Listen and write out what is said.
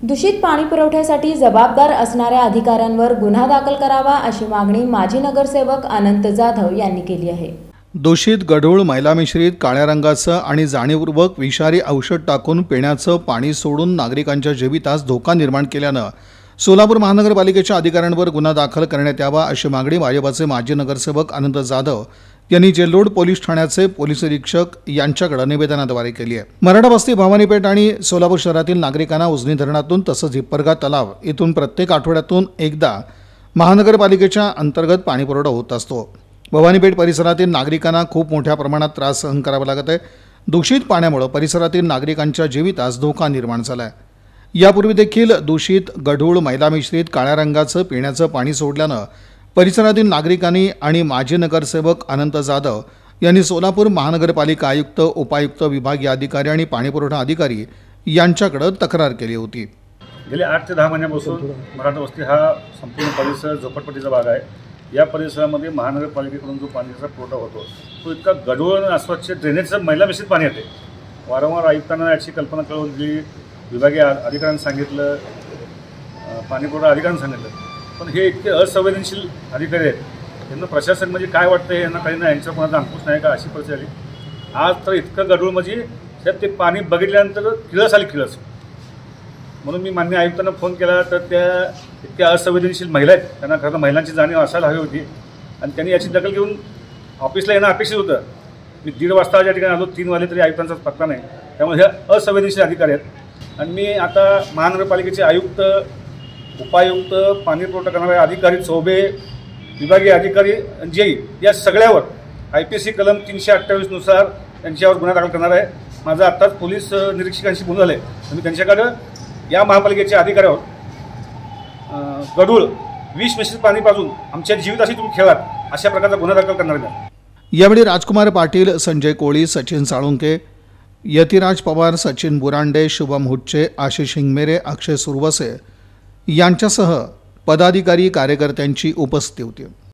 दूषित पाणी पुरवठ्यासाठी जबाबदार असणाऱ्या अधिकाऱ्यांवर गुन्हा दाखल करावा अशी मागणी माजी नगरसेवक अनंत जाधव यांनी केली आहे। दूषित गढूळ मैला मिश्रित काळ्या रंगाचं आणि जाणीवपूर्वक विषारी औषध टाकून पिण्याचं पाणी सोडून नागरिकांच्या जीवितास धोका निर्माण केल्यानं सोलापूर महानगरपालिकेच्या अधिकाऱ्यांवर गुन्हा दाखल करण्यात यावा अशी मागणी भाजपचे माजी नगरसेवक अनंत जाधव यांनी जेलरोड पोलीस ठाण्याचे पोलीस निरीक्षक यांच्याकडे निवेदनाद्वारे केली आहे। मराठा वस्ती भवानीपेठ आणि सोलापूर शहरातील नागरिकांना उजनी धरणातून तसंच हिप्परगा तलाव इथून प्रत्येक आठवड्यातून एकदा महानगरपालिकेच्या अंतर्गत पाणीपुरवठा होत असतो। भवानीपेठ परिसरातील नागरिकांना खूप मोठ्या प्रमाणात त्रास सहन करावा लागत आहे। दूषित पाण्यामुळे परिसरातील नागरिकांच्या जीवितास धोका निर्माण झाला आहे। यापूर्वी देखील दूषित गढूळ मैला मिश्रित काळ्या रंगाचं पिण्याचं पाणी सोडल्यानं परिसरातील नागरिकांनी आणि माजी नगरसेवक अनंत जाधव यांनी सोलापूर महानगरपालिका आयुक्त, उपायुक्त, विभागीय अधिकारी आणि पाणीपुरवठा अधिकारी यांच्याकडे तक्रार केली होती। गेले 8 ते 10 महिन्यापासून मराठा वस्ती हा संपूर्ण परिसर झोपडपट्टीचा भाग आहे। या परिसरामध्ये महानगरपालिकेकडून जो पाण्याचा पुरवठा होतो तो इतका गढूळ आणि अस्वच्छ ड्रेनेजचं मैला मिश्रित पाणी येते। वारंवार आयुक्तांना याची कल्पना कळवून दिली, विभागीय अधिकाऱ्यांनी सांगितलं, पाणीपुरवठा अधिकाऱ्यांनी सांगितलं, पण हे इतके असंवेदनशील अधिकारी आहेत, यांना प्रशासन म्हणजे काय वाटतं यांना काही नाही, यांच्या कोणाचा अंकुश नाही का अशी परिस्थिती आली। आज तर इतकं गढूळ म्हणजे त्यात ते पाणी बघितल्यानंतर किळस आली, किळस। म्हणून मी माननीय आयुक्तांना फोन केला तर त्या इतक्या असंवेदनशील महिला आहेत, त्यांना खरं महिलांची जाणीव असायला हवी होती आणि त्यांनी याची दखल घेऊन ऑफिसला येणं अपेक्षित होतं। मी 1:30 वाजता या ठिकाणी आलो, 3 वाजले तरी आयुक्तांचाच पत्ता नाही। त्यामुळे हे असंवेदनशील अधिकारी आहेत आणि मी आता महानगरपालिकेचे आयुक्त, उपायुक्त, पाणी पुरवठा करणारे अधिकारी, चौबे, विभागीय अधिकारी, जेई या सगळ्यावर IPC कलम 328 नुसार त्यांच्यावर गुन्हा दाखल करणार आहे। माझं आत्ताच पोलीस निरीक्षकांशी बोलणं झालं आहे, मी त्यांच्याकडं या महापालिकेच्या अधिकाऱ्यावर गढूळ विष मिश्रित पाणी पाजून आमच्या जीविताशी तुम्ही खेळात अशा प्रकारचा गुन्हा दाखल करणार आहे। यावेळी राजकुमार पाटील, संजय कोळी, सचिन साळुंके, यतिराज पवार, सचिन बुरांडे, शुभम हुच्चे, आशिष हिंगमेरे, अक्षय सुरवसे यांच्यासह पदाधिकारी, कार्यकर्त्यांची उपस्थिती होती।